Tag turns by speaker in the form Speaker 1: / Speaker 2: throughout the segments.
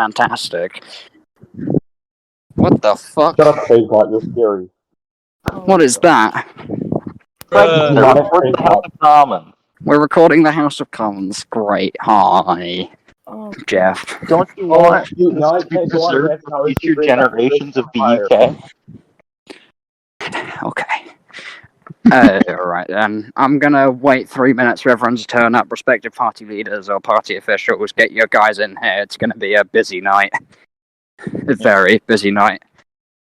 Speaker 1: fantastic. What the fuck?
Speaker 2: Shut up, Craigslot, you're scary.
Speaker 1: What is that?
Speaker 3: We're the House of Commons.
Speaker 1: We're recording the House of Commons. Great. Hi, Jeff.
Speaker 3: Don't you want
Speaker 2: now I
Speaker 3: to be
Speaker 2: can't go on
Speaker 3: preserved
Speaker 2: rant
Speaker 3: for
Speaker 2: how it's
Speaker 3: future
Speaker 2: great that
Speaker 3: generations of
Speaker 2: Fire.
Speaker 3: VUK?
Speaker 1: Okay. Alright then. I'm gonna wait 3 minutes for everyone to turn up, respective party leaders or party officials. Get your guys in here. It's gonna be a busy night. A very busy night.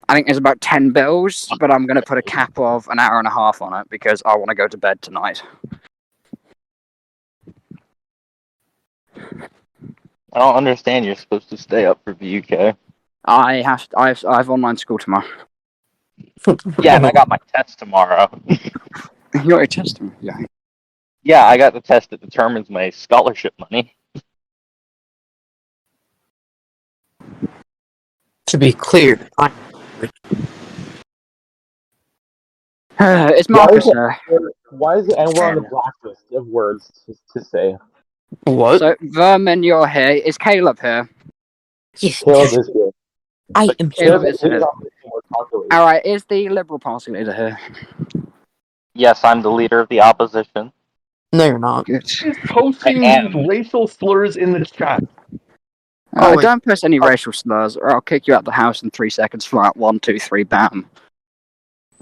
Speaker 1: I think there's about 10 bills, but I'm gonna put a cap of an hour and a half on it because I want to go to bed tonight.
Speaker 3: I don't understand. You're supposed to stay up for VUK.
Speaker 1: I have online school tomorrow.
Speaker 3: Yeah, and I got my test tomorrow.
Speaker 1: You got a test tomorrow? Yeah.
Speaker 3: Yeah, I got the test that determines my scholarship money.
Speaker 4: To be clear,
Speaker 1: It's Marcus.
Speaker 2: Why is it N-word on the blacklist of words to say?
Speaker 4: what?
Speaker 1: So, Vermin, you're here. Is Caleb here?
Speaker 4: Yes,
Speaker 2: Caleb is here.
Speaker 4: I am
Speaker 1: Caleb
Speaker 4: here.
Speaker 1: is here. Alright, is the Liberal Party leader here?
Speaker 3: Yes, I'm the leader of the opposition.
Speaker 4: No, you're not.
Speaker 1: Good.
Speaker 5: Is posting
Speaker 3: I am.
Speaker 5: these racial slurs in the chat.
Speaker 4: wait.
Speaker 1: Don't post any racial slurs, or I'll kick you out the house in 3 seconds flat. 1, 2, 3, bam.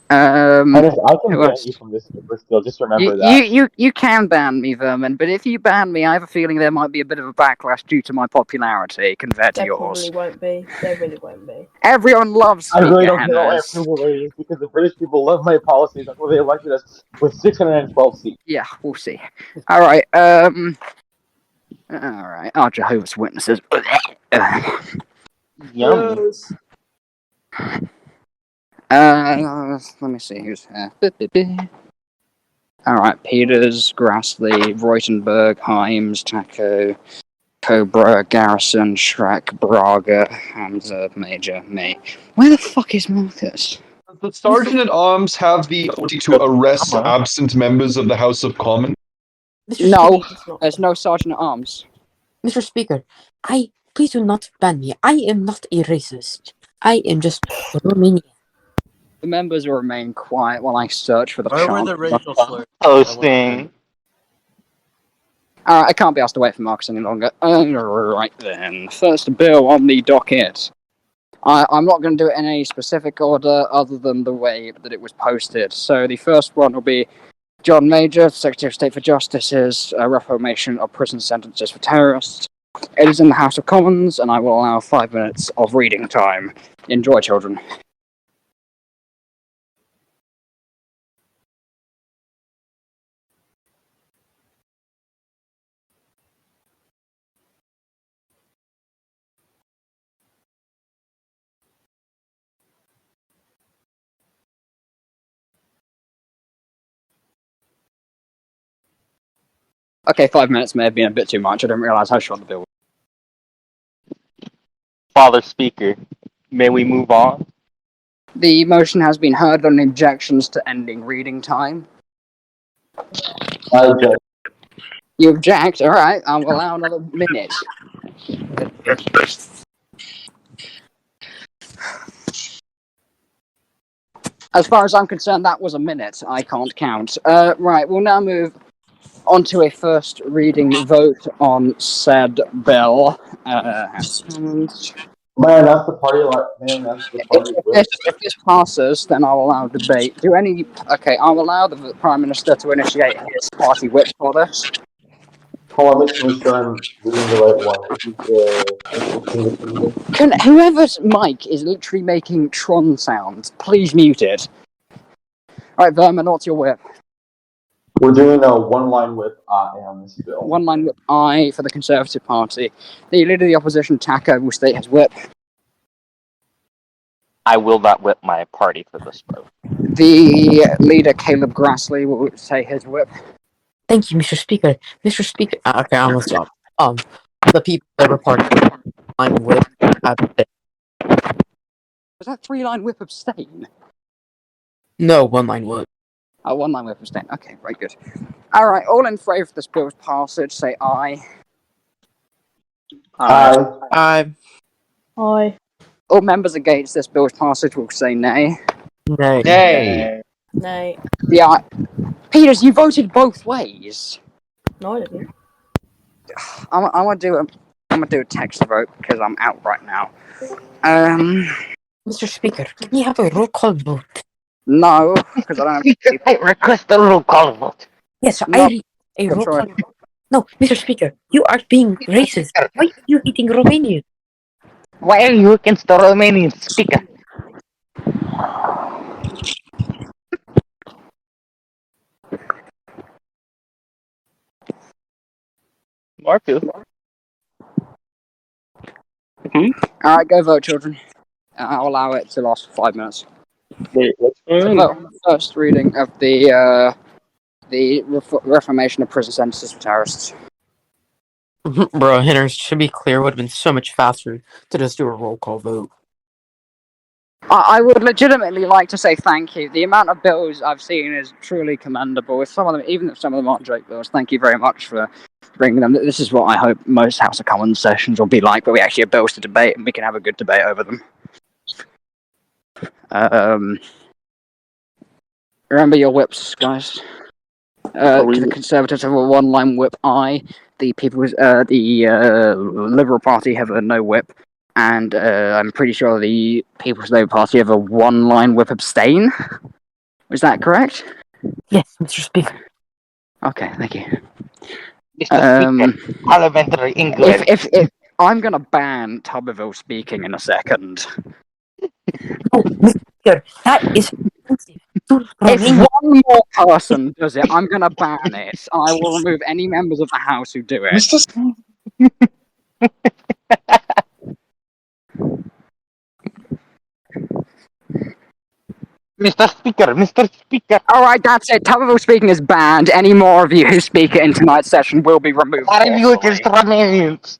Speaker 2: I can
Speaker 1: who
Speaker 2: ban
Speaker 1: else?
Speaker 2: you from this server still, just remember that.
Speaker 1: You can ban me, Vermin, but if you ban me, I have a feeling there might be a bit of a backlash due to my popularity compared to
Speaker 6: There
Speaker 1: yours.
Speaker 6: probably won't be. There really won't be.
Speaker 1: Everyone loves
Speaker 2: I really
Speaker 1: Speaker
Speaker 2: don't care about my
Speaker 1: Hannahs.
Speaker 2: approval ratings because the British people love my policies. That's why they elected us with 612 seats.
Speaker 1: Yeah, we'll see. Alright, Alright, our Jehovah's Witnesses.
Speaker 3: Yum.
Speaker 1: Let me see who's here. Alright, Peters, Grassley, Reutenberg, Himes, Taco, Cobra, Garrison, Shrek, Braga, Hamza, Major, me. Where the fuck is Marcus?
Speaker 5: Does the Sergeant at Arms have the ability to arrest absent members of the House of Commons?
Speaker 1: No, there's no Sergeant at Arms.
Speaker 4: Mr. Speaker, please do not ban me. I am not a racist. I am just Romanian.
Speaker 1: The members will remain quiet while I search for the
Speaker 7: Where were
Speaker 1: chant.
Speaker 7: the racial slurs?
Speaker 3: Posting.
Speaker 1: I can't be asked to wait for Marcus any longer. Right then. First bill on the docket. I'm not going to do it in any specific order other than the way that it was posted. So the first one will be John Major, Secretary of State for Justice's reformation of prison sentences for terrorists. It is in the House of Commons, and I will allow 5 minutes of reading time. Enjoy, children. Okay, 5 minutes may have been a bit too much. I didn't realise how short the bill was.
Speaker 3: Father Speaker, may we move on?
Speaker 1: The motion has been heard on objections to ending reading time.
Speaker 2: I object.
Speaker 1: You object? Alright, I'll allow another minute. As far as I'm concerned, that was a minute. I can't count. Right, we'll now move on to a first reading vote on said bill.
Speaker 2: Man, that's the party. Man, that's the party.
Speaker 1: If this passes, then I'll allow debate. I'll allow the Prime Minister to initiate his party whip for this.
Speaker 2: Hold on, make sure I'm reading the right one.
Speaker 1: Can whoever's mic is literally making Tron sounds, please mute it. Alright, Vermin, what's your whip?
Speaker 2: We're doing a one-line whip on this bill.
Speaker 1: One line whip I for the Conservative Party. The leader of the opposition, Taco, will state his whip.
Speaker 3: I will not whip my party for this vote.
Speaker 1: The leader, Caleb Grassley, will say his whip.
Speaker 4: Thank you, Mr. Speaker. Mr. Speaker. Okay, I almost stopped. The people that were part of I'm with.
Speaker 1: Was that 3-line whip abstain?
Speaker 4: No, one-line whip.
Speaker 1: Oh, 1-line whip abstain. Okay, very good. Alright, all in favour of this bill's passage, say aye.
Speaker 2: Aye.
Speaker 6: Aye.
Speaker 1: All members against this bill's passage will say nay.
Speaker 4: Nay.
Speaker 5: Nay.
Speaker 6: Nay.
Speaker 1: Yeah, Peters, you voted both ways.
Speaker 6: No, I didn't.
Speaker 1: I'm gonna do a text vote because I'm out right now.
Speaker 4: Mr. Speaker, can we have a roll call vote?
Speaker 1: No, because I don't have
Speaker 3: Speaker, I request a roll call vote.
Speaker 4: Yes,
Speaker 1: No,
Speaker 4: I read a roll
Speaker 1: try.
Speaker 4: call vote. No, Mr. Speaker, you are being racist. Why are you hating Romanians?
Speaker 3: Why are you against the Romanian speaker? Marku.
Speaker 1: Alright, go vote, children. I'll allow it to last for 5 minutes.
Speaker 7: Wait, what's
Speaker 1: So
Speaker 7: going
Speaker 1: vote
Speaker 7: on?
Speaker 1: on the first reading of the reformation of prison sentences for terrorists.
Speaker 4: Bro, Henry, should be clear, would have been so much faster to just do a roll call vote.
Speaker 1: I would legitimately like to say thank you. The amount of bills I've seen is truly commendable. If some of them, even if some of them aren't Drake bills, thank you very much for bringing them. This is what I hope most House of Commons sessions will be like, where we actually have bills to debate and we can have a good debate over them. Remember your whips, guys. The Conservatives have a one-line whip I. The Liberal Party have a no whip. And I'm pretty sure the People's Labour Party have a one-line whip abstain. Is that correct?
Speaker 4: Yes, Mr. Speaker.
Speaker 1: Okay, thank you.
Speaker 3: Mr. Speaker, parliamentary English.
Speaker 1: If I'm gonna ban Tuberville speaking in a second.
Speaker 4: Oh, Mr. Speaker, that is offensive to
Speaker 1: If
Speaker 4: Romanians.
Speaker 1: one more person does it, I'm gonna ban it, and I will remove any members of the House who do it.
Speaker 5: Mr.
Speaker 3: Mr. Speaker, Mr. Speaker.
Speaker 1: Alright, that's it. Tuberville speaking is banned. Any more of you who speak it in tonight's session will be removed.
Speaker 3: Why are you against Romanians?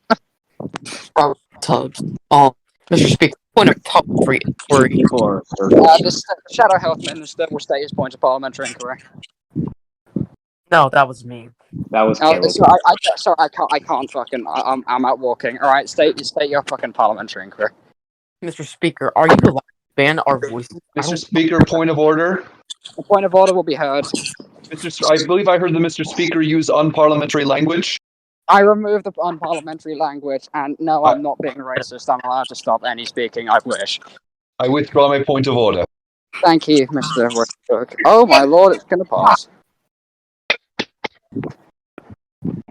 Speaker 4: Tubbs. Mr. Speaker, point of parliamentary inquiry.
Speaker 1: The Shadow Health Minister will state his point of parliamentary inquiry.
Speaker 4: No, that was me.
Speaker 7: That was Caleb.
Speaker 1: I can't fucking. I'm out walking. All right, state your fucking parliamentary inquiry.
Speaker 4: Mr. Speaker, are you allowed to ban our voices?
Speaker 5: Mr. Speaker, point of order.
Speaker 1: The point of order will be heard.
Speaker 5: I believe I heard the Mr. Speaker use unparliamentary language.
Speaker 1: I removed the unparliamentary language, and no, I'm not being racist. I'm allowed to stop any speaking I wish.
Speaker 5: I withdraw my point of order.
Speaker 1: Thank you, Mr. Woodcock. Oh my lord, it's gonna pass.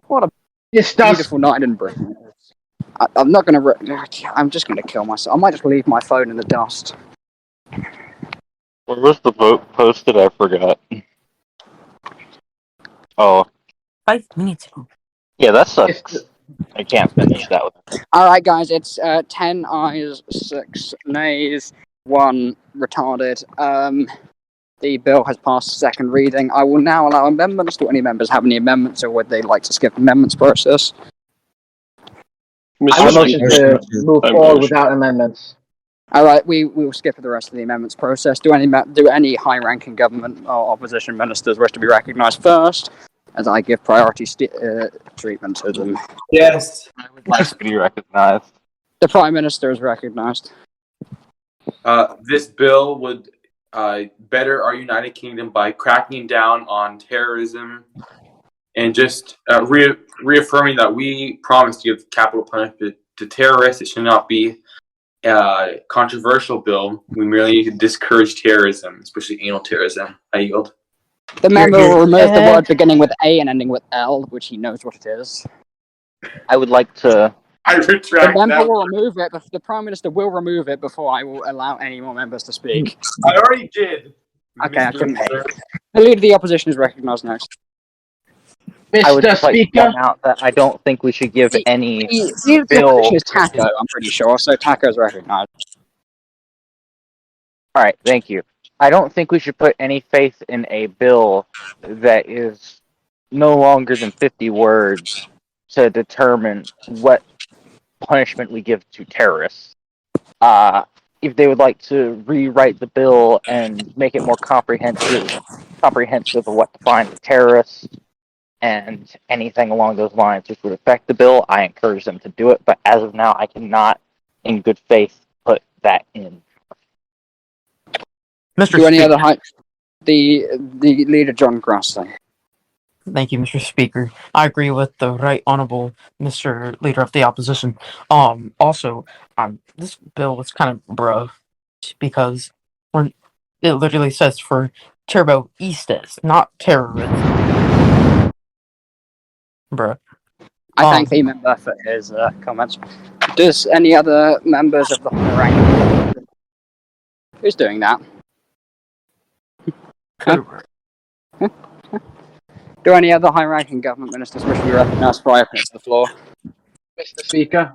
Speaker 1: What a beautiful night in Britain. I'm not gonna. I'm just gonna kill myself. I might just leave my phone in the dust.
Speaker 3: Where was the vote posted? I forgot. Oh,
Speaker 4: 5 minutes ago.
Speaker 3: yeah, that sucks. I can't finish that one.
Speaker 1: Alright, guys, it's 10 ayes, 6 nays, 1 retarded. The bill has passed second reading. I will now allow amendments. Do any members have any amendments, or would they like to skip amendments process?
Speaker 7: Mr.
Speaker 2: I motion
Speaker 7: Speaker,
Speaker 2: to move
Speaker 7: I
Speaker 2: forward
Speaker 7: motion.
Speaker 2: without amendments.
Speaker 1: Alright, we will skip the rest of the amendments process. Do any high-ranking government or opposition ministers wish to be recognised first, as I give priority treatment to them?
Speaker 7: Yes.
Speaker 3: I would like to be recognized.
Speaker 1: The Prime Minister is recognised.
Speaker 8: This bill would better our United Kingdom by cracking down on terrorism and just reaffirming that we promise to give capital punishment to terrorists. It should not be a controversial bill. We merely need to discourage terrorism, especially anal terrorism. I yield.
Speaker 1: The member will remove the word beginning with A and ending with L, which he knows what it is.
Speaker 3: I would like to.
Speaker 8: I
Speaker 1: The
Speaker 8: retract
Speaker 1: member
Speaker 8: that.
Speaker 1: will remove it, but the Prime Minister will remove it before I will allow any more members to speak.
Speaker 8: I already did.
Speaker 1: Okay, I
Speaker 8: Mr.
Speaker 1: couldn't
Speaker 8: Sir.
Speaker 1: The Leader of the Opposition is recognised next.
Speaker 3: I would
Speaker 2: Mr.
Speaker 3: just like to
Speaker 2: Speaker,
Speaker 3: point out that I don't think we should give any
Speaker 1: The Leader of the
Speaker 3: bill.
Speaker 1: Opposition is Taco, I'm pretty sure, so Taco is recognised.
Speaker 3: All right, thank you. I don't think we should put any faith in a bill that is no longer than 50 words to determine what punishment we give to terrorists. If they would like to rewrite the bill and make it more comprehensive of what defines a terrorist and anything along those lines which would affect the bill, I encourage them to do it. But as of now, I cannot in good faith, put that in.
Speaker 4: Mr.
Speaker 1: Do any
Speaker 4: Speaker.
Speaker 1: other the leader John Grassley?
Speaker 4: Thank you, Mr. Speaker. I agree with the Right Honorable Mr. Leader of the Opposition. Also, this bill was kind of bruh because it literally says for turboistas, not terrorism. Bruh.
Speaker 1: I thank the member for his comments. Does any other members of the rank? Who's doing that? Huh? Do any other high-ranking government ministers wish to be recognised for opening to the floor?
Speaker 9: Mr. Speaker,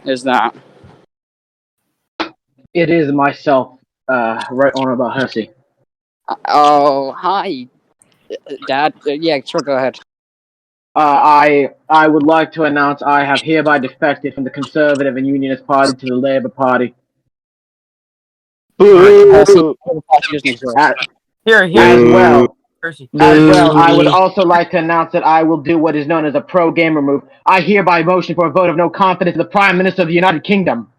Speaker 1: Is that?
Speaker 9: it is myself, Right Honorable Hersey.
Speaker 1: Oh, hi, Dad. Yeah, sure, go ahead.
Speaker 9: I would like to announce I have hereby defected from the Conservative and Unionist Party to the Labour Party.
Speaker 1: Percy doesn't exist.
Speaker 4: Here,
Speaker 9: As well,
Speaker 4: Percy.
Speaker 9: I would also like to announce that I will do what is known as a pro-gamer move. I hereby motion for a vote of no confidence in the Prime Minister of the United Kingdom.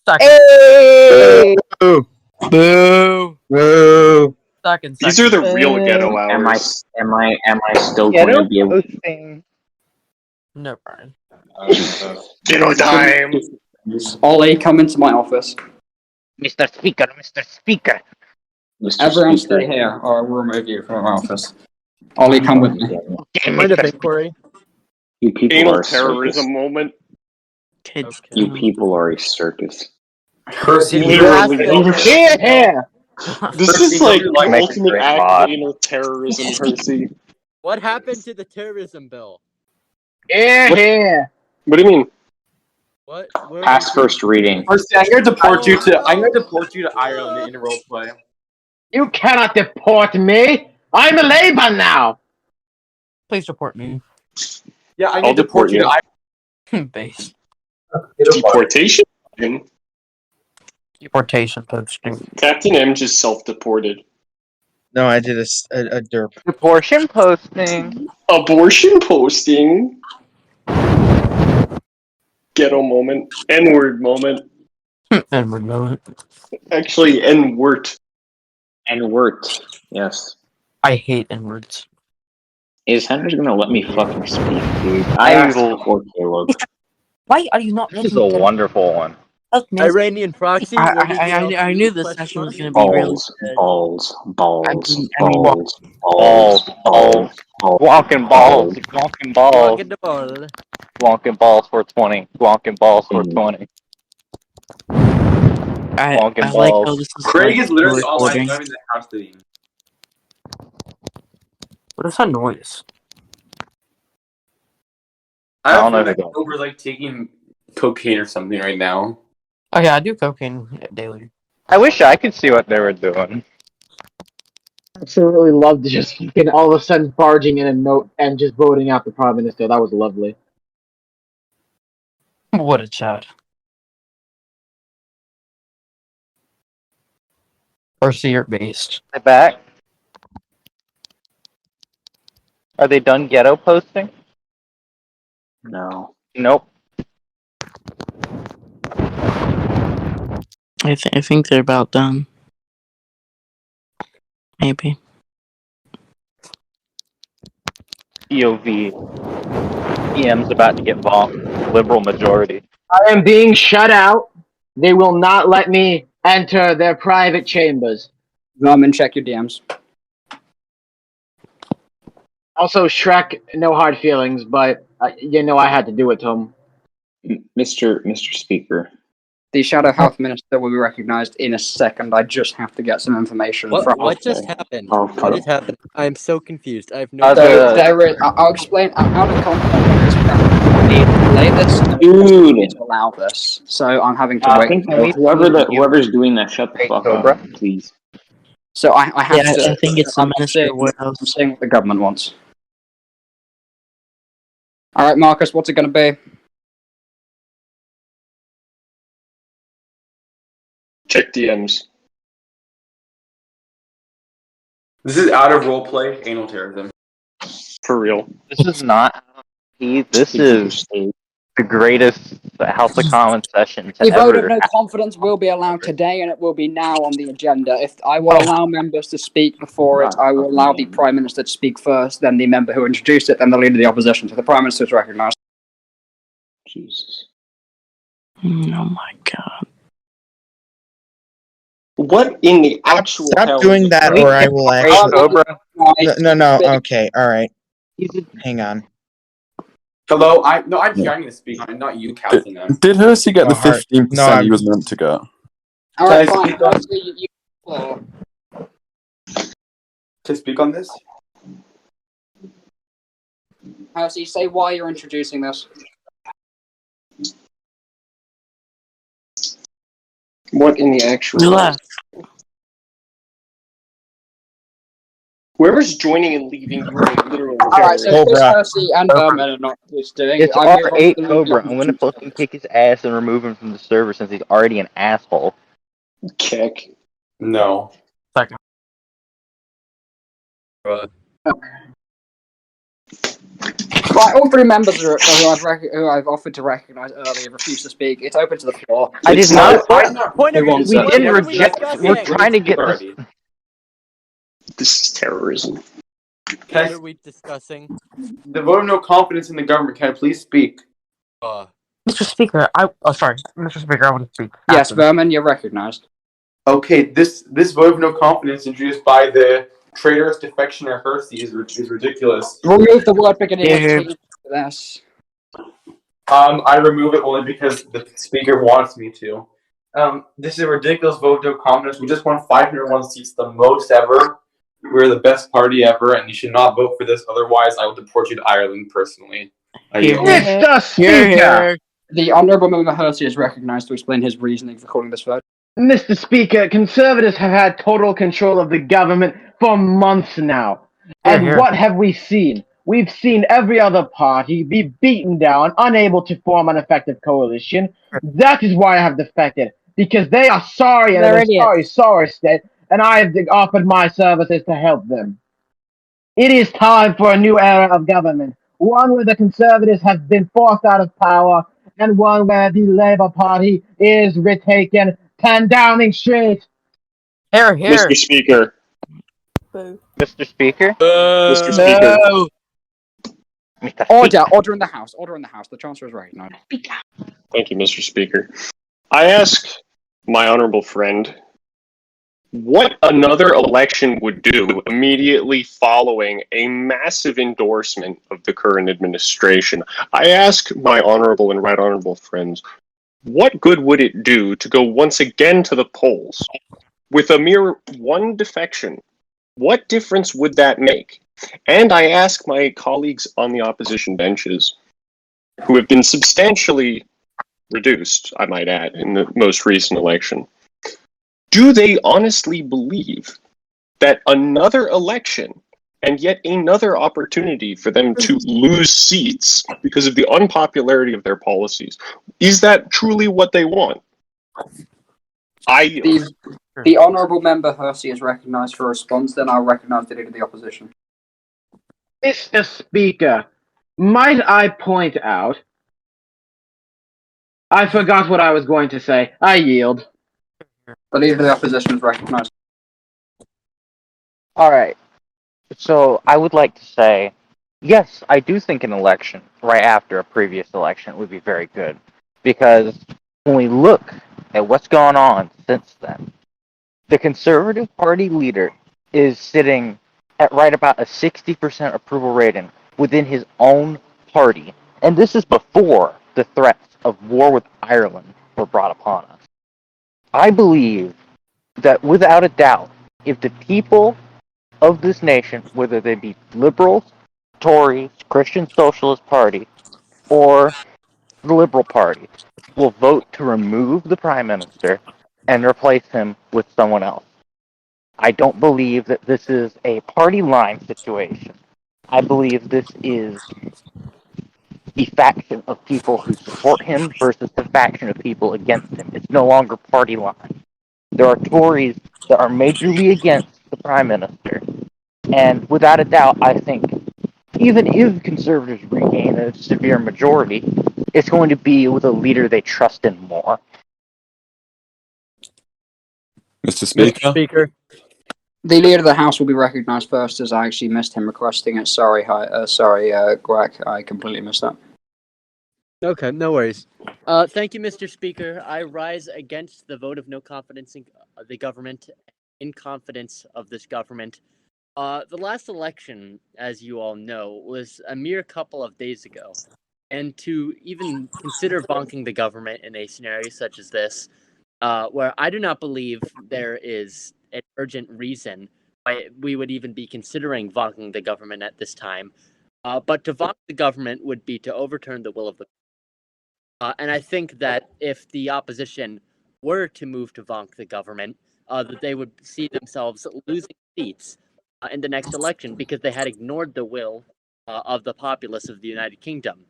Speaker 4: Second.
Speaker 9: Hey!
Speaker 10: Boo!
Speaker 7: Boo!
Speaker 10: Boo!
Speaker 4: Second.
Speaker 7: These are the real ghetto hours. Am I still
Speaker 3: Ghetto
Speaker 7: going to be able
Speaker 3: posting.
Speaker 4: No, Brian.
Speaker 7: Ghetto time!
Speaker 1: Ollie, come into my office.
Speaker 3: Mr. Speaker, Mr. Speaker.
Speaker 7: Mr.
Speaker 1: Everyone
Speaker 7: Speaker.
Speaker 1: stay here, or I will remove you from my office. Ollie, come with me.
Speaker 11: Point of inquiry.
Speaker 7: You people
Speaker 10: Anal
Speaker 7: are a circus.
Speaker 10: terrorism moment.
Speaker 4: Kids.
Speaker 7: You people are a circus.
Speaker 8: Percy,
Speaker 10: Literally.
Speaker 9: Here!
Speaker 10: This is like
Speaker 8: Make
Speaker 10: the
Speaker 8: a
Speaker 10: ultimate
Speaker 3: great
Speaker 10: act
Speaker 3: mod.
Speaker 10: of anal terrorism, Percy.
Speaker 11: What happened to the terrorism bill?
Speaker 9: Here!
Speaker 10: What do you mean?
Speaker 11: What? Where
Speaker 7: Pass first reading.
Speaker 8: Percy, I'm going to deport you to Ireland in a role play.
Speaker 9: You cannot deport me! I'm a Labour now!
Speaker 4: Please report me.
Speaker 8: Yeah, I'm
Speaker 10: I'll
Speaker 8: going to deport
Speaker 10: deport
Speaker 8: you to Ireland.
Speaker 4: Base.
Speaker 10: Deportation?
Speaker 4: Deportation posting.
Speaker 10: Captain M just self-deported.
Speaker 11: No, I did a derp.
Speaker 3: Proportion posting.
Speaker 10: Abortion posting. Ghetto moment. N-word moment.
Speaker 4: And we're going.
Speaker 10: Actually, N-word.
Speaker 7: And worked. Yes.
Speaker 4: I hate N-words.
Speaker 7: Is Henry's gonna let me fucking speak, dude?
Speaker 3: I
Speaker 7: I asked
Speaker 3: will-
Speaker 7: for Caleb.
Speaker 4: Why are you not
Speaker 3: This is a wonderful one.
Speaker 11: Iranian proxy. What is the
Speaker 4: I knew this
Speaker 11: question
Speaker 4: session was
Speaker 11: mark?
Speaker 4: going to be really
Speaker 7: Balls,
Speaker 4: good.
Speaker 7: balls, balls,
Speaker 4: I mean,
Speaker 7: balls,
Speaker 3: Balls, balls. Walking balls. Walking balls.
Speaker 11: Walking the ball.
Speaker 3: Walking balls for 20. Walking balls for 20.
Speaker 4: I
Speaker 3: Walking
Speaker 4: like how
Speaker 3: balls.
Speaker 4: this is
Speaker 8: Craig
Speaker 4: like
Speaker 8: is literally online
Speaker 4: recording.
Speaker 8: joining the house thing.
Speaker 4: What is that noise?
Speaker 8: I
Speaker 3: I
Speaker 8: have
Speaker 3: don't know
Speaker 8: a friend
Speaker 3: if
Speaker 8: that
Speaker 3: it
Speaker 8: over like taking cocaine or something right now.
Speaker 4: Okay, I do cocaine daily.
Speaker 3: I wish I could see what they were doing.
Speaker 9: Absolutely loved just fucking all of a sudden barging in a note and just voting out the Prime Minister. That was lovely.
Speaker 4: What a chat. Or see your based.
Speaker 3: They back? Are they done ghetto posting?
Speaker 7: No.
Speaker 3: Nope.
Speaker 4: I think they're about done. Maybe.
Speaker 3: EOV. EM's about to get bombed. Liberal majority.
Speaker 9: I am being shut out. They will not let me enter their private chambers.
Speaker 1: Vermin, check your DMs.
Speaker 9: Also, Shrek, no hard feelings, but I had to do it to him.
Speaker 7: Mr. Speaker.
Speaker 1: The Shadow Health Minister will be recognised in a second. I just have to get some information from.
Speaker 11: What just happened?
Speaker 7: Okay.
Speaker 11: What is happening? I am so confused. I have no.
Speaker 1: I'll explain. Out of context, delay this
Speaker 7: Dude.
Speaker 1: to allow this. So I'm having to
Speaker 7: I
Speaker 1: wait.
Speaker 7: think whoever's doing that, shut the fuck
Speaker 3: Cobra.
Speaker 7: up, please.
Speaker 1: So I have to.
Speaker 4: I think it's the Minister of Warehouse.
Speaker 1: I'm seeing what the government wants. All right, Marcus, what's it going to be?
Speaker 10: Check DMs.
Speaker 8: This is out of role play, anal terrorism.
Speaker 10: For real.
Speaker 3: This is not. This is the greatest House of Commons session to
Speaker 1: The vote of
Speaker 3: ever
Speaker 1: no
Speaker 3: happen.
Speaker 1: confidence will be allowed today, and it will be now on the agenda. If I will allow members to speak before it, I will allow the Prime Minister to speak first, then the member who introduced it, then the Leader of the Opposition. So the Prime Minister is recognised.
Speaker 10: Jesus.
Speaker 12: Oh my god.
Speaker 10: What in the actual hell?
Speaker 12: Stop doing that, or I will
Speaker 3: Hey,
Speaker 12: actually.
Speaker 3: Cobra.
Speaker 12: No. Okay, all right. Hang on.
Speaker 8: Hello, I'm going to speak. I'm not you, Captain.
Speaker 13: Did Hersey get the
Speaker 12: Heart.
Speaker 13: 15%
Speaker 12: No, I'm-
Speaker 13: he was meant to get?
Speaker 1: Alright,
Speaker 8: Can I
Speaker 1: fine.
Speaker 8: speak on-
Speaker 1: Firstly,
Speaker 8: To speak on this?
Speaker 1: Hersey, say why you're introducing this.
Speaker 10: What in the actual?
Speaker 12: Relax.
Speaker 10: Whoever's joining and leaving, you are literal
Speaker 1: Alright, so
Speaker 10: terrorists.
Speaker 1: Chris Hersey and Berman are not just doing
Speaker 3: It's
Speaker 1: I move on
Speaker 3: R8
Speaker 1: to the
Speaker 3: Cobra. I'm gonna
Speaker 1: opposition.
Speaker 3: fucking kick his ass and remove him from the server since he's already an asshole.
Speaker 10: Kick.
Speaker 8: No.
Speaker 4: Second.
Speaker 1: Right, all three members who I've offered to recognise earlier refuse to speak. It's open to the floor.
Speaker 3: I did not.
Speaker 11: Point of
Speaker 1: Who wants
Speaker 3: We
Speaker 1: it?
Speaker 3: didn't
Speaker 11: what are we
Speaker 3: reject. We're
Speaker 11: discussing?
Speaker 3: trying to get this.
Speaker 8: Already.
Speaker 10: This is terrorism.
Speaker 8: Can
Speaker 11: What
Speaker 8: I,
Speaker 11: are we discussing?
Speaker 8: the vote of no confidence in the government, can I please speak?
Speaker 4: Mr. Speaker, sorry, Mr. Speaker, I want to speak.
Speaker 1: Yes,
Speaker 4: After.
Speaker 1: Berman, you're recognised.
Speaker 8: Okay, this vote of no confidence introduced by the traitorous defectioner Hersey is ridiculous.
Speaker 1: Remove the word beginning
Speaker 3: Yeah.
Speaker 1: with T. Yes.
Speaker 8: I remove it only because the speaker wants me to. This is a ridiculous vote of no confidence. We just won 501 seats, the most ever. We're the best party ever, and you should not vote for this. Otherwise, I will deport you to Ireland personally.
Speaker 9: Mr. Speaker!
Speaker 1: The Honourable Member Hersey is recognised to explain his reasoning for calling this vote.
Speaker 9: Mr. Speaker, Conservatives have had total control of the government for months now. And
Speaker 4: Here.
Speaker 9: what have we seen? We've seen every other party be beaten down, unable to form an effective coalition. That is why I have defected. Because they are sorry and
Speaker 1: They're
Speaker 9: in a sorry state, and I have offered my services to help them. It is time for a new era of government. One where the Conservatives have been forced out of power, and one where the Labour Party is retaken 10 Downing Street.
Speaker 4: Here.
Speaker 10: Mr. Speaker.
Speaker 6: Boo.
Speaker 3: Mr. Speaker.
Speaker 10: Mr. Speaker.
Speaker 1: Order in the House. Order in the House. The Chancellor is recognised.
Speaker 10: Thank you, Mr. Speaker. I ask my honorable friend what another election would do immediately following a massive endorsement of the current administration. I ask my honorable and right honorable friends, what good would it do to go once again to the polls with a mere one defection? What difference would that make? And I ask my colleagues on the opposition benches, who have been substantially reduced, I might add, in the most recent election, do they honestly believe that another election and yet another opportunity for them to lose seats because of the unpopularity of their policies, is that truly what they want?
Speaker 1: The Honourable Member Hersey is recognised for a response, then I'll recognise the Leader of the Opposition.
Speaker 9: Mr. Speaker, might I point out... I forgot what I was going to say. I yield.
Speaker 1: The Leader of the Opposition is recognised.
Speaker 3: Alright. So, I would like to say, yes, I do think an election right after a previous election would be very good. Because when we look at what's gone on since then, the Conservative Party leader is sitting at right about a 60% approval rating within his own party. And this is before the threats of war with Ireland were brought upon us. I believe that without a doubt, if the people of this nation, whether they be liberals, Tories, Christian Socialist Party, or the Liberal Party, will vote to remove the Prime Minister and replace him with someone else. I don't believe that this is a party line situation. I believe this is the faction of people who support him versus the faction of people against him. It's no longer party line. There are Tories that are majorly against the Prime Minister. And without a doubt, I think even if Conservatives regain a severe majority, it's going to be with a leader they trust in more.
Speaker 5: Mr. Speaker?
Speaker 1: The leader of the House will be recognised first, as I actually missed him requesting it. Sorry, Guac, I completely missed that.
Speaker 11: Okay, no worries. Thank you, Mr. Speaker. I rise against the vote of no confidence in the government, in confidence of this government. The last election, as you all know, was a mere couple of days ago. And to even consider bonking the government in a scenario such as this, where I do not believe there is an urgent reason why we would even be considering bonking the government at this time. But to bonk the government would be to overturn the will of the and I think that if the opposition were to move to bonk the government, that they would see themselves losing seats in the next election because they had ignored the will of the populace of the United Kingdom.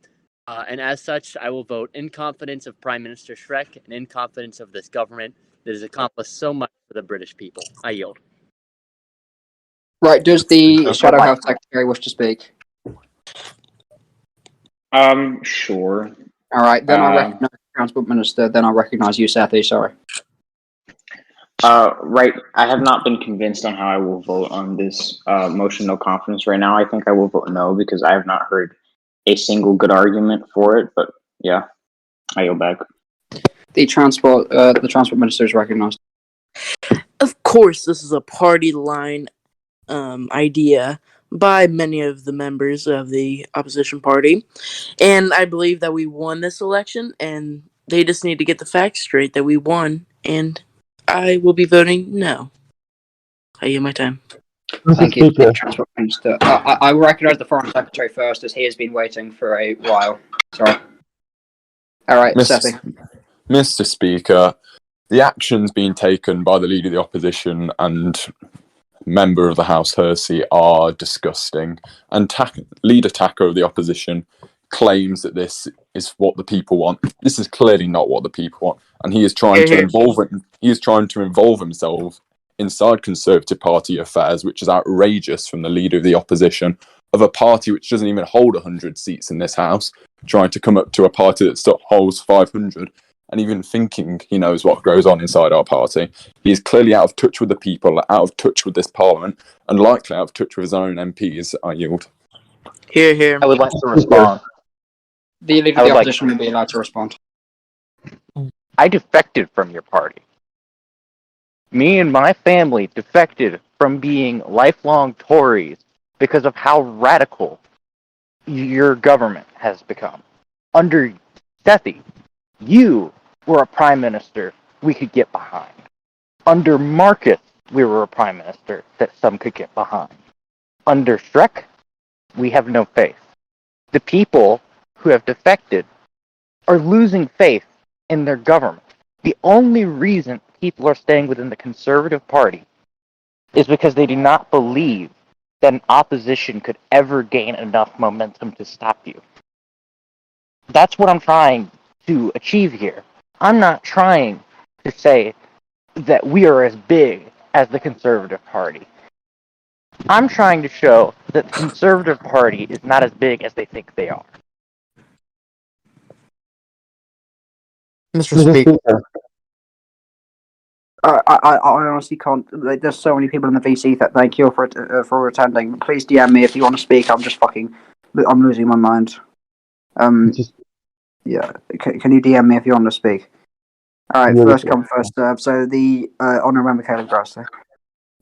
Speaker 11: And as such, I will vote in confidence of Prime Minister Shrek and in confidence of this government that has accomplished so much for the British people. I yield.
Speaker 1: Right, does the Shadow Health Secretary wish to speak?
Speaker 7: Sure.
Speaker 1: All right, then I recognise the Transport Minister, then I recognise you, Sethi, sorry.
Speaker 7: Right. I have not been convinced on how I will vote on this motion no confidence right now. I think I will vote no because I have not heard a single good argument for it. But yeah, I yield back.
Speaker 1: The Transport Minister is recognised.
Speaker 13: Of course, this is a party line idea by many of the members of the opposition party, and I believe that we won this election, and they just need to get the facts straight that we won, and I will be voting no. I yield my time.
Speaker 1: Thank you, Transport Minister. I will recognise the Foreign Secretary first, as he has been waiting for a while. Sorry. All right, Sethi.
Speaker 5: Mr. Speaker, the actions being taken by the Leader of the Opposition and Member of the House, Hersey, are disgusting. And Leader Taco of the Opposition claims that this is what the people want. This is clearly not what the people want, and he is trying to involve himself inside Conservative Party affairs, which is outrageous from the Leader of the Opposition of a party which doesn't even hold 100 seats in this House, trying to come up to a party that still holds 500. And even thinking he knows what goes on inside our party. He is clearly out of touch with the people, out of touch with this parliament, and likely out of touch with his own MPs. I yield.
Speaker 13: Here.
Speaker 3: I would like to respond.
Speaker 1: The Leader of the Opposition will be allowed to respond.
Speaker 3: I defected from your party. Me and my family defected from being lifelong Tories because of how radical your government has become. Under Sethi, you were a prime minister we could get behind. Under Marcus, we were a prime minister that some could get behind. Under Shrek, we have no faith. The people who have defected are losing faith in their government. The only reason people are staying within the Conservative Party is because they do not believe that an opposition could ever gain enough momentum to stop you. That's what I'm trying to achieve here. I'm not trying to say that we are as big as the Conservative Party. I'm trying to show that the Conservative Party is not as big as they think they are.
Speaker 4: Mr. Speaker.
Speaker 1: I honestly can't. There's so many people in the VC that thank you for attending. Please DM me if you want to speak. I'm losing my mind. Yeah. Can you DM me if you want to speak? All right. First come, first serve. So the honourable member Caleb Grassley.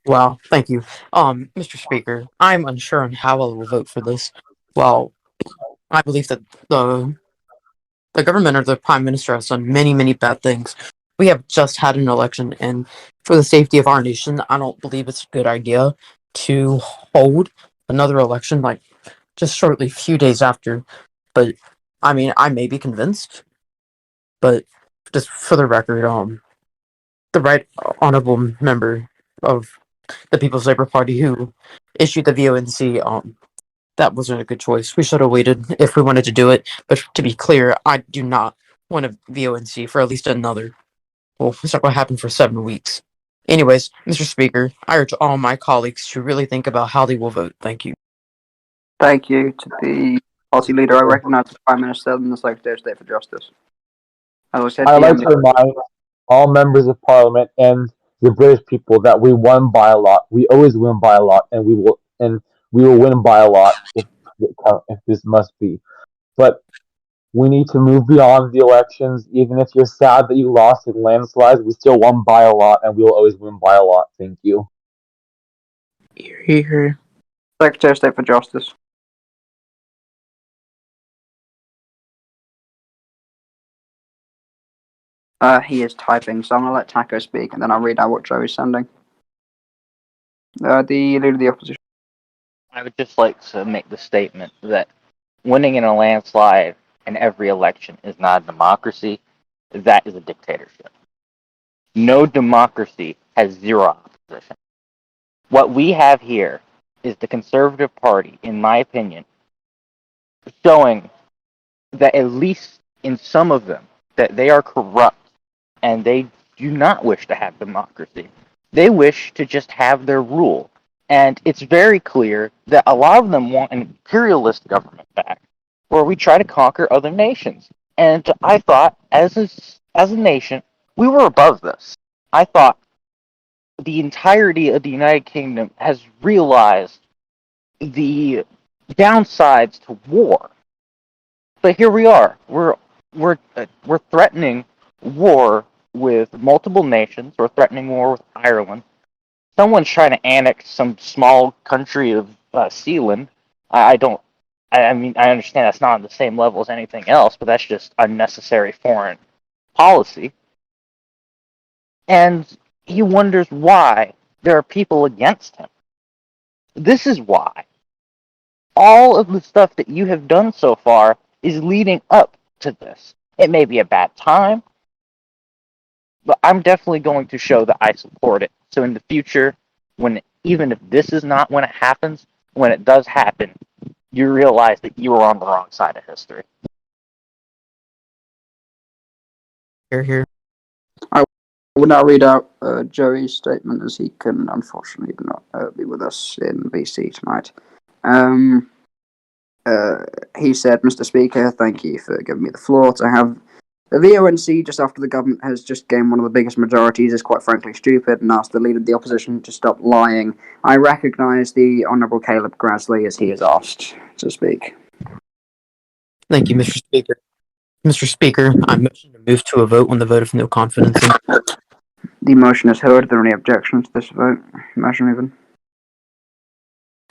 Speaker 4: Well, thank you. Mr. Speaker, I'm unsure on how I will vote for this. Well, I believe that the government or the Prime Minister has done many, many bad things. We have just had an election, and for the safety of our nation, I don't believe it's a good idea to hold another election like just shortly a few days after. But I mean, I may be convinced, but just for the record, the right honorable member of the People's Labour Party who issued the VONC, that wasn't a good choice. We should have waited if we wanted to do it. But to be clear, I do not want a VONC for at least another. Well, it's not going to happen for 7 weeks. Anyways, Mr. Speaker, I urge all my colleagues to really think about how they will vote. Thank you.
Speaker 1: Thank you to the Party Leader, I recognise the Prime Minister and the Secretary of State for Justice. As I said,
Speaker 2: I'd like
Speaker 1: DM,
Speaker 2: to remind all members of Parliament and the British people that we won by a lot. We always win by a lot, and we will win by a lot if this must be. But we need to move beyond the elections. Even if you're sad that you lost in landslides, we still won by a lot, and we will always win by a lot. Thank you.
Speaker 13: Here.
Speaker 1: Secretary of State for Justice. He is typing, so I'm gonna let Taco speak, and then I'll read out what Joey's sending. The Leader of the Opposition.
Speaker 3: I would just like to make the statement that winning in a landslide in every election is not a democracy. That is a dictatorship. No democracy has zero opposition. What we have here is the Conservative Party, in my opinion, showing that at least in some of them, that they are corrupt and they do not wish to have democracy. They wish to just have their rule. And it's very clear that a lot of them want an imperialist government back, where we try to conquer other nations. And I thought, as a nation, we were above this. I thought the entirety of the United Kingdom has realized the downsides to war. But here we are. We're threatening war with multiple nations. We're threatening war with Ireland. Someone's trying to annex some small country of Sealand. I don't. I mean, I understand that's not on the same level as anything else, but that's just unnecessary foreign policy. And he wonders why there are people against him. This is why. All of the stuff that you have done so far is leading up to this. It may be a bad time, but I'm definitely going to show that I support it. So in the future, when even if this is not when it happens, when it does happen, you realize that you were on the wrong side of history.
Speaker 4: Here.
Speaker 1: I will now read out Joey's statement, as he can unfortunately not be with us in BC tonight. He said, Mr. Speaker, thank you for giving me the floor to have the VONC just after the government has just gained one of the biggest majorities is quite frankly stupid and asked the Leader of the Opposition to stop lying. I recognise the Honourable Caleb Grassley as he is asked to speak.
Speaker 4: Thank you, Mr. Speaker. Mr. Speaker, I motion to move to a vote on the vote of no confidence.
Speaker 1: The motion is heard. Are there any objections to this vote? Motion even.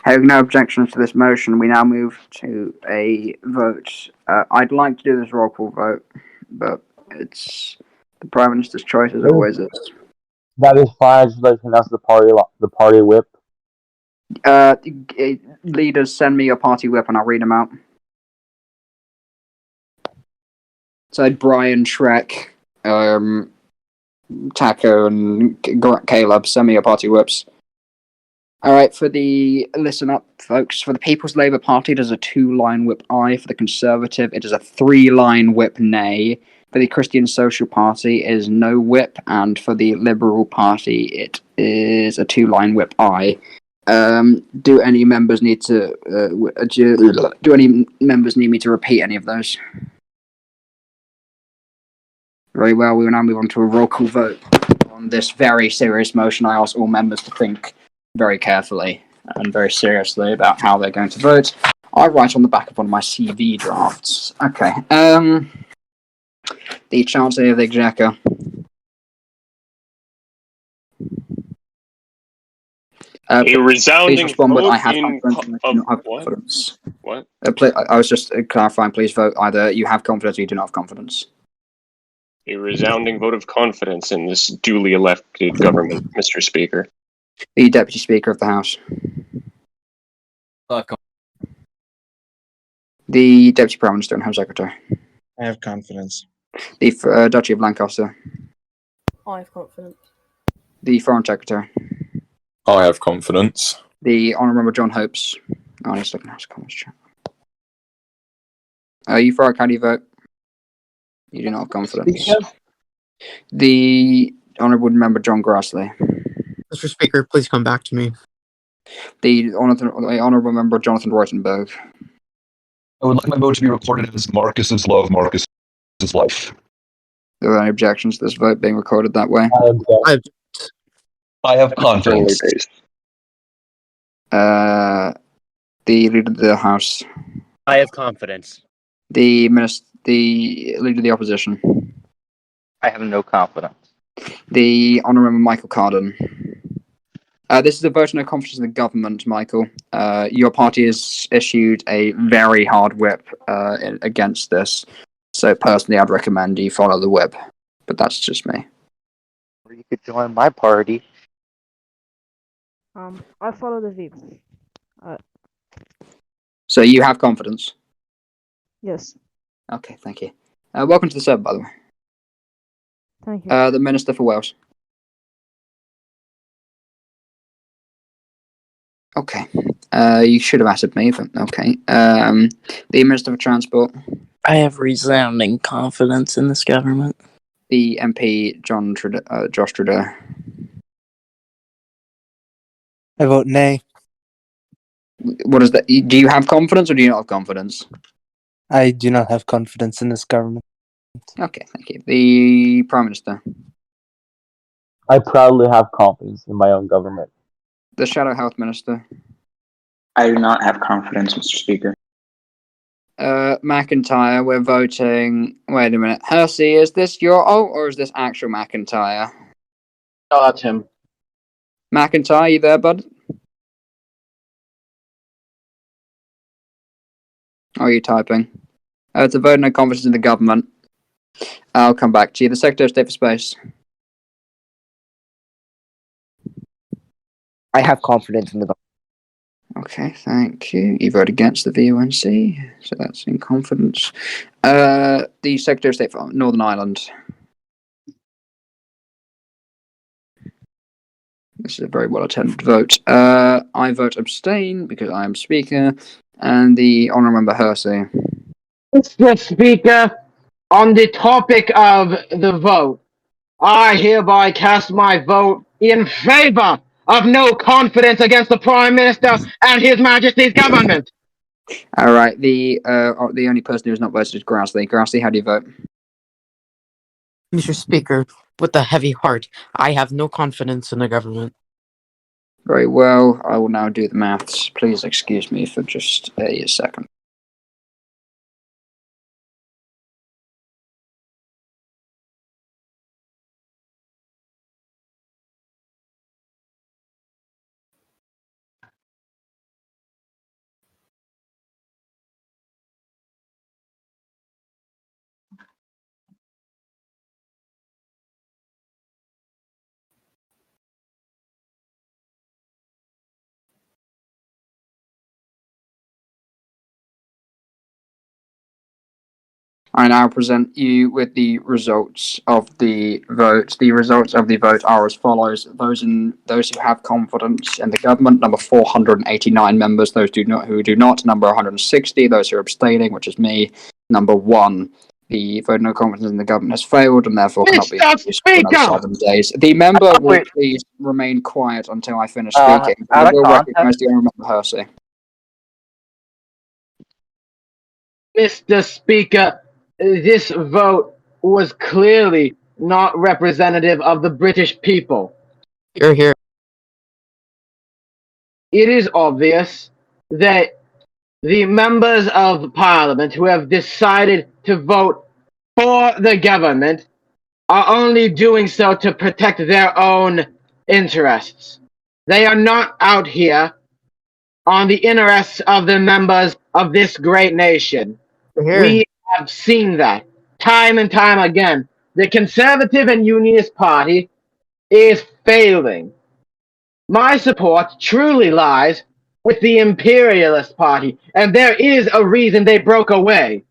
Speaker 1: Having no objections to this motion, we now move to a vote. I'd like to do this roll call vote, but it's the Prime Minister's choice as always is.
Speaker 2: That is fine. Just like to announce the party whip.
Speaker 1: Leaders, send me your party whip and I'll read them out. So Brian, Shrek, Taco, and Caleb, send me your party whips. Alright, listen up, folks. For the People's Labour Party, it is a 2-line whip aye. For the Conservative, it is a 3-line whip nay. For the Christian Social Party, it is no whip. And for the Liberal Party, it is a 2-line whip aye. Do any members need to need me to repeat any of those? Very well, we will now move on to a roll call vote on this very serious motion. I ask all members to think very carefully and very seriously about how they're going to vote. I write on the back of one of my CV drafts. Okay. The Chancellor of the Exchequer.
Speaker 10: A resounding
Speaker 1: please respond with
Speaker 10: vote
Speaker 1: I have
Speaker 10: in
Speaker 1: confidence or do not have
Speaker 10: what?
Speaker 1: confidence.
Speaker 10: What?
Speaker 1: I was just clarifying, please vote either you have confidence or you do not have confidence.
Speaker 10: A resounding vote of confidence in this duly elected government, Mr. Speaker.
Speaker 1: The Deputy Speaker of the House. The Deputy Prime Minister and Home Secretary.
Speaker 12: I have confidence.
Speaker 1: The Duchy of Lancaster.
Speaker 6: I have confidence.
Speaker 1: The Foreign Secretary.
Speaker 5: I have confidence.
Speaker 1: The Honourable John Hopes. Oh, I need to look in House Commons chat. You for how do you vote? You do not have confidence. The Honourable Member John Grassley.
Speaker 4: Mr. Speaker, please come back to me.
Speaker 1: The Honourable Member Jonathan Reutenberg.
Speaker 14: I would like my vote to be recorded as Marcus's love, Marcus's life.
Speaker 1: Are there any objections to this vote being recorded that way?
Speaker 14: I have confidence.
Speaker 1: The leader of the House.
Speaker 11: I have confidence.
Speaker 1: The leader of the opposition.
Speaker 3: I have no confidence.
Speaker 1: The Honourable Michael Carden. This is a vote of no confidence in the government, Michael. Your party has issued a very hard whip against this. So personally, I'd recommend you follow the whip. But that's just me.
Speaker 3: Or you could join my party.
Speaker 6: I follow the VUK.
Speaker 1: So you have confidence?
Speaker 6: Yes.
Speaker 1: Okay, thank you. Welcome to the server, by the way.
Speaker 6: Thank you.
Speaker 1: The Minister for Wales. Okay. You should have answered me, but okay. The Minister for Transport.
Speaker 13: I have resounding confidence in this government.
Speaker 1: The MP, Josh Trudeau.
Speaker 15: I vote nay.
Speaker 1: What is that? Do you have confidence or do you not have confidence?
Speaker 15: I do not have confidence in this government.
Speaker 1: Okay, thank you. The Prime Minister.
Speaker 2: I proudly have confidence in my own government.
Speaker 1: The Shadow Health Minister.
Speaker 7: I do not have confidence, Mr. Speaker.
Speaker 1: McIntyre, we're voting. Wait a minute. Hersey, is this your alt or is this actual McIntyre?
Speaker 9: No, that's him.
Speaker 1: McIntyre, you there, bud? Or are you typing? It's a vote no confidence in the government. I'll come back to you. The Secretary of State for Space.
Speaker 16: I have confidence in the government.
Speaker 1: Okay, thank you. You vote against the VUNC, so that's in confidence. The Secretary of State for Northern Ireland. This is a very well attended vote. I vote abstain because I am Speaker, and the Honourable Member Hersey.
Speaker 9: Mr. Speaker, on the topic of the vote, I hereby cast my vote in favor of no confidence against the Prime Minister and His Majesty's government.
Speaker 1: All right, the only person who has not voted is Grassley. Grassley, how do you vote?
Speaker 4: Mr. Speaker, with a heavy heart, I have no confidence in the government.
Speaker 1: Very well. I will now do the maths. Please excuse me for just a second. I now present you with the results of the vote. The results of the vote are as follows: those who have confidence in the government, number 489 members; those who do not, number 160; those who are abstaining, which is me, number 1. The vote no confidence in the government has failed and therefore cannot be used for another 7 days. The member will please remain quiet until I finish speaking. I will recognise the Honourable Member Hersey.
Speaker 9: Mr. Speaker, this vote was clearly not representative of the British people.
Speaker 4: You're here.
Speaker 9: It is obvious that the members of Parliament who have decided to vote for the government are only doing so to protect their own interests. They are not out here on the interests of the members of this great nation. We have seen that time and time again. The Conservative and Unionist Party is failing. My support truly lies with the Imperialist Party, and there is a reason they broke away.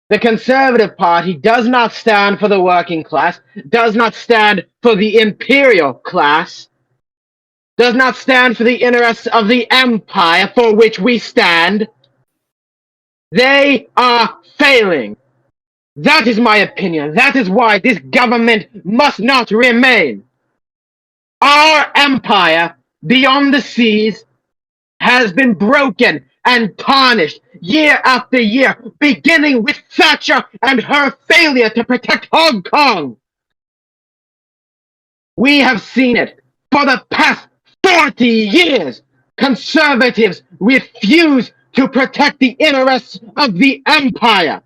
Speaker 9: The Conservative Party does not stand for the working class, does not stand for the imperial class, does not stand for the interests of the empire for which we stand. They are failing. That is my opinion. That is why this government must not remain. Our empire beyond the seas has been broken and tarnished year after year, beginning with Thatcher and her failure to protect Hong Kong. We have seen it for the past 40 years. Conservatives refuse to protect the interests of the empire,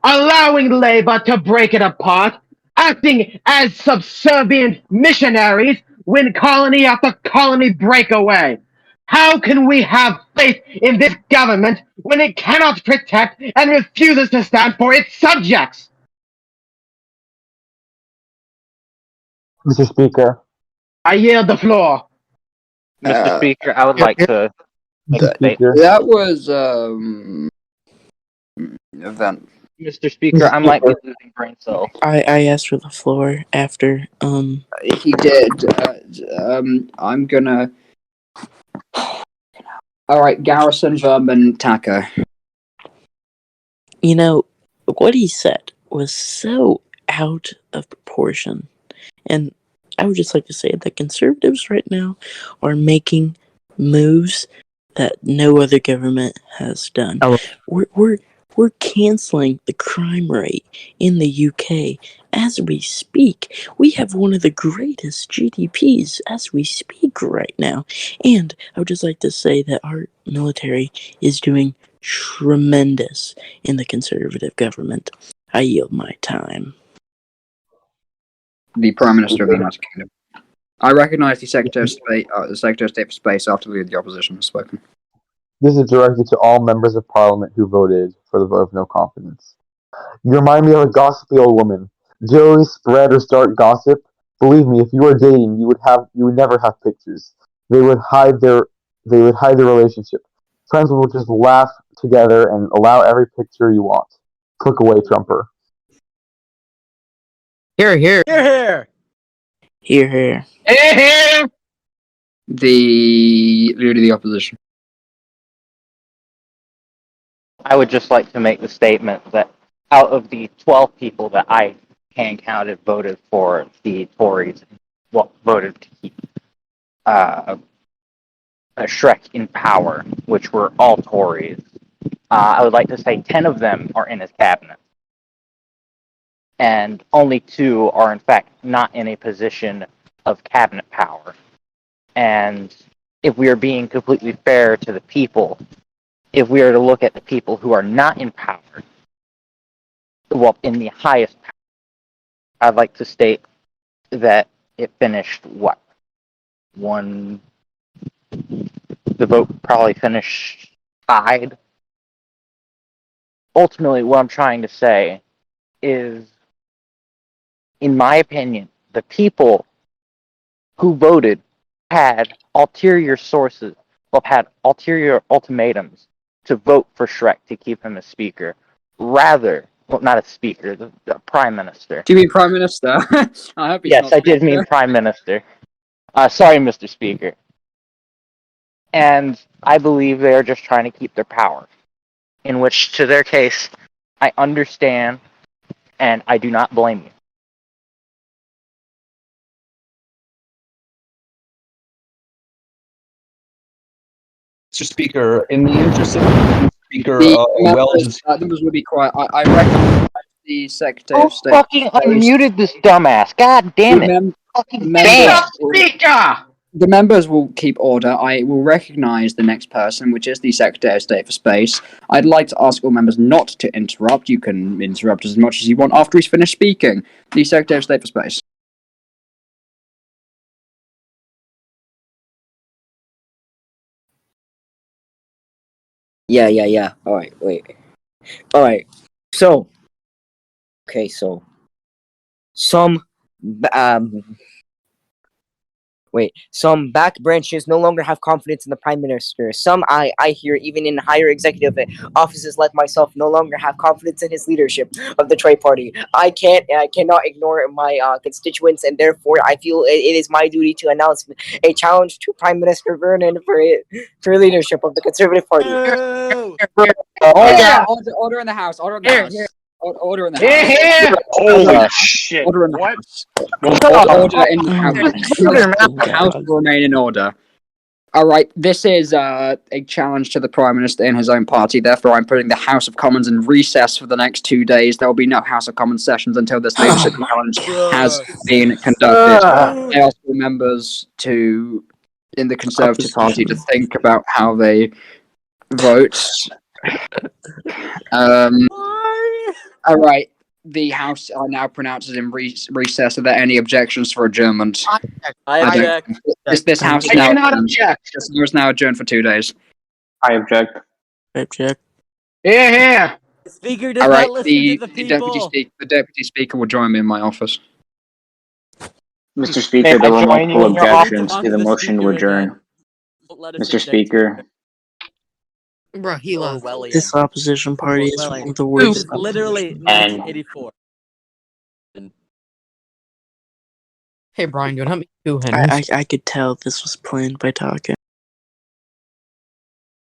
Speaker 9: allowing Labour to break it apart, acting as subservient missionaries when colony after colony break away. How can we have faith in this government when it cannot protect and refuses to stand for its subjects?
Speaker 2: Mr. Speaker.
Speaker 9: I yield the floor.
Speaker 3: Mr. Speaker, I would like to make a statement.
Speaker 1: That was event.
Speaker 3: Mr. Speaker, I might be losing brain cells.
Speaker 13: I asked for the floor after
Speaker 1: He did. I'm gonna. All right, Garrison, Vermin, Taco.
Speaker 13: You know, what he said was so out of proportion. And I would just like to say that conservatives right now are making moves that no other government has done. We're canceling the crime rate in the UK as we speak. We have one of the greatest GDPs as we speak right now. And I would just like to say that our military is doing tremendous in the conservative government. I yield my time.
Speaker 1: The Prime Minister of the United Kingdom. I recognise the Secretary of State, for Space after the Leader of the Opposition has spoken.
Speaker 2: This is directed to all members of Parliament who voted for the vote of no confidence. You remind me of a gossipy old woman. Do you always spread or start gossip? Believe me, if you were dating, you would never have pictures. They would hide their relationship. Friends will just laugh together and allow every picture you want. Click away, Trumper.
Speaker 11: Here, here. Here, here.
Speaker 13: Here, here.
Speaker 9: Here, here.
Speaker 1: The Leader of the Opposition.
Speaker 3: I would just like to make the statement that out of the 12 people that I hand-counted voted for the Tories, voted to keep Shrek in power, which were all Tories, I would like to say 10 of them are in his cabinet. And only 2 are, in fact, not in a position of cabinet power. And if we are being completely fair to the people, if we are to look at the people who are not in power, well, in the highest power, I'd like to state that it finished, the vote probably finished tied. Ultimately, what I'm trying to say is, in my opinion, the people who voted had ulterior sources, had ulterior ultimatums to vote for Shrek to keep him as speaker, rather, well, not a speaker, the prime minister.
Speaker 1: Do you mean prime minister? I hope he's
Speaker 3: Yes,
Speaker 1: not
Speaker 3: I did
Speaker 1: speaker.
Speaker 3: mean prime minister. Sorry, Mr. Speaker. And I believe they are just trying to keep their power. In which, to their case, I understand, and I do not blame you.
Speaker 14: Mr. Speaker, in the interest of Speaker,
Speaker 1: members would be quiet. I recognize the Secretary of State.
Speaker 3: Fucking unmuted this dumbass. God damn it. Fucking damn.
Speaker 9: Speaker!
Speaker 1: The members will keep order. I will recognise the next person, which is the Secretary of State for Space. I'd like to ask all members not to interrupt. You can interrupt as much as you want after he's finished speaking. The Secretary of State for Space.
Speaker 16: Yeah. Alright, wait. Alright, so. Okay, so. Some back branches no longer have confidence in the Prime Minister. Some, I hear, even in higher executive offices like myself, no longer have confidence in his leadership of the Trade Party. I cannot ignore my constituents, and therefore I feel it is my duty to announce a challenge to Prime Minister Vernon for leadership of the Conservative Party.
Speaker 1: Order in the House. Order in the House. Order in the
Speaker 9: Here,
Speaker 1: House.
Speaker 9: here.
Speaker 10: Holy shit.
Speaker 1: Order in the
Speaker 10: What?
Speaker 1: House. Order in the House. The House will remain in order. All right, this is a challenge to the Prime Minister in his own party. Therefore, I'm putting the House of Commons in recess for the next 2 days. There will be no House of Commons sessions until this leadership challenge has been conducted. I ask all members in the Conservative Party to think about how they vote. All right, the House are now pronounced in recess. Are there any objections for adjournment?
Speaker 11: I
Speaker 1: don't-
Speaker 11: object.
Speaker 1: This House is
Speaker 9: I
Speaker 1: now
Speaker 9: do not
Speaker 1: adjourned.
Speaker 9: object.
Speaker 1: This is now adjourned for 2 days.
Speaker 7: I object.
Speaker 13: Object.
Speaker 9: Here, here.
Speaker 11: The speaker does
Speaker 1: All right,
Speaker 11: not listen to the people.
Speaker 1: the deputy speaker will join me in my office.
Speaker 7: Mr. Speaker,
Speaker 9: May
Speaker 7: there
Speaker 9: I
Speaker 7: were
Speaker 9: join you
Speaker 7: multiple
Speaker 9: in your
Speaker 7: objections
Speaker 11: Talk
Speaker 7: to the
Speaker 11: the
Speaker 7: motion to
Speaker 11: speaker
Speaker 7: adjourn.
Speaker 11: again. Don't let us
Speaker 7: Mr.
Speaker 11: object.
Speaker 7: Speaker,
Speaker 4: Bro, he left.
Speaker 11: Orwellian.
Speaker 13: This opposition party is one of the
Speaker 11: This
Speaker 13: worst.
Speaker 11: is literally
Speaker 7: And-
Speaker 11: 1984.
Speaker 4: Hey, Brian, do you want to help me too, Henry?
Speaker 13: I could tell this was planned by talking.